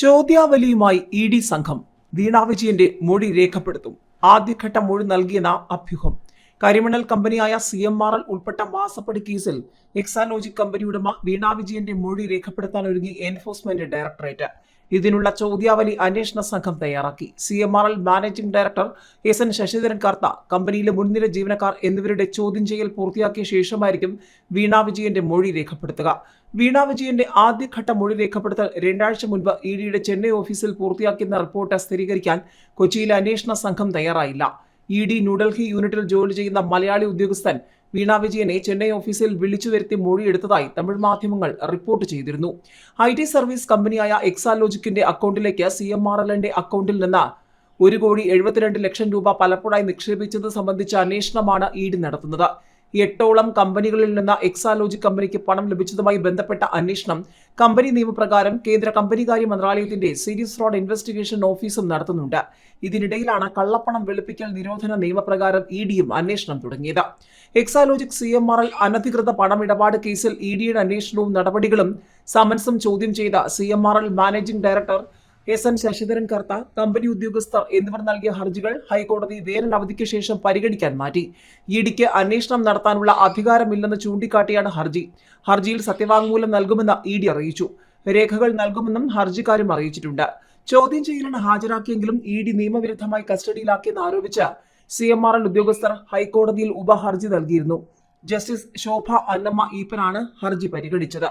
ചോദ്യാവലിയുമായി E D സംഘം വീണ വിജയന്റെ മൊഴി രേഖപ്പെടുത്തും. ആദ്യഘട്ട മൊഴി നൽകിയെന്ന അഭ്യൂഹം. കരിമണൽ കമ്പനിയായ CMRL ഉൾപ്പെട്ട മാസപ്പടി കേസിൽ എക്സാലോജിക് കമ്പനി ഉടമ വീണ വിജയന്റെ മൊഴി രേഖപ്പെടുത്താൻ ഒരുങ്ങി എൻഫോഴ്സ്മെന്റ് ഡയറക്ടറേറ്റ്. ഇതിനുള്ള ചോദ്യാവലി അന്വേഷണ സംഘം തയ്യാറാക്കി. CMRL managing director SN Sasidharan Kartha, കമ്പനിയിലെ മുൻനിര ജീവനക്കാർ എന്നിവരുടെ ചോദ്യം ചെയ്യൽ പൂർത്തിയാക്കിയ ശേഷമായിരിക്കും വീണ വിജയന്റെ മൊഴി രേഖപ്പെടുത്തുക. വീണ വിജയന്റെ ആദ്യഘട്ട മൊഴി രേഖപ്പെടുത്തൽ 2 ആഴ്ച മുൻപ് ഇഡിയുടെ ചെന്നൈ ഓഫീസിൽ പൂർത്തിയാക്കിയെന്ന റിപ്പോർട്ട് സ്ഥിരീകരിക്കാൻ കൊച്ചിയിലെ അന്വേഷണ സംഘം തയ്യാറായില്ല. ഇഡി ന്യൂഡൽഹി യൂണിറ്റിൽ ജോലി ചെയ്യുന്ന മലയാളി ഉദ്യോഗസ്ഥൻ വീണ വിജയനെ ചെന്നൈ ഓഫീസിൽ വിളിച്ചു വരുത്തി മൊഴിയെടുത്തതായി തമിഴ് മാധ്യമങ്ങൾ റിപ്പോർട്ട് ചെയ്തിരുന്നു. IT സർവീസ് കമ്പനിയായ എക്സാലോജിക്കിന്റെ അക്കൗണ്ടിലേക്ക് CMRLന്റെ അക്കൗണ്ടിൽ നിന്ന് 1,72,00,000 രൂപ പലപ്പോഴായി നിക്ഷേപിച്ചത് സംബന്ധിച്ച അന്വേഷണമാണ് ഇഡി നടത്തുന്നത്. 8ഓളം കമ്പനികളിൽ നിന്ന് എക്സാലോജിക് കമ്പനിക്ക് പണം ലഭിച്ചതുമായി ബന്ധപ്പെട്ട അന്വേഷണം കമ്പനി നിയമപ്രകാരം കേന്ദ്ര കമ്പനികാര്യ മന്ത്രാലയത്തിന്റെ സീരിയസ് ഫ്രോഡ് ഇൻവെസ്റ്റിഗേഷൻ ഓഫീസും നടത്തുന്നുണ്ട്. ഇതിനിടയിലാണ് കള്ളപ്പണം വെളുപ്പിക്കൽ നിരോധന നിയമപ്രകാരം ഇഡിയും അന്വേഷണം തുടങ്ങിയത്. എക്സാലോജിക് CMRL അനധികൃത പണമിടപാട് കേസിൽ ഇഡിയുടെ അന്വേഷണവും നടപടികളും സമൻസും ചോദ്യം ചെയ്ത CMRL managing director SN Sasidharan Kartha, കമ്പനി ഉദ്യോഗസ്ഥർ എന്നിവർ നൽകിയ ഹർജികൾ ഹൈക്കോടതി വേനൽ അവധിക്ക് ശേഷം പരിഗണിക്കാൻ മാറ്റി. ഇഡിക്ക് അന്വേഷണം നടത്താനുള്ള അധികാരമില്ലെന്ന് ചൂണ്ടിക്കാട്ടിയാണ് ഹർജി. ഹർജിയിൽ സത്യവാങ്മൂലം നൽകുമെന്ന് ഇഡി അറിയിച്ചു. രേഖകൾ നൽകുമെന്നും ഹർജിക്കാരും അറിയിച്ചിട്ടുണ്ട്. ചോദ്യം ചെയ്യലിന് ഹാജരാക്കിയെങ്കിലും ഇഡി നിയമവിരുദ്ധമായി കസ്റ്റഡിയിലാക്കിയെന്ന് ആരോപിച്ച് CMRL ഉദ്യോഗസ്ഥർ ഹൈക്കോടതിയിൽ ഉപഹർജി നൽകിയിരുന്നു. ജസ്റ്റിസ് ശോഭ അന്നമ്മ ഈപ്പനാണ് ഹർജി പരിഗണിച്ചത്.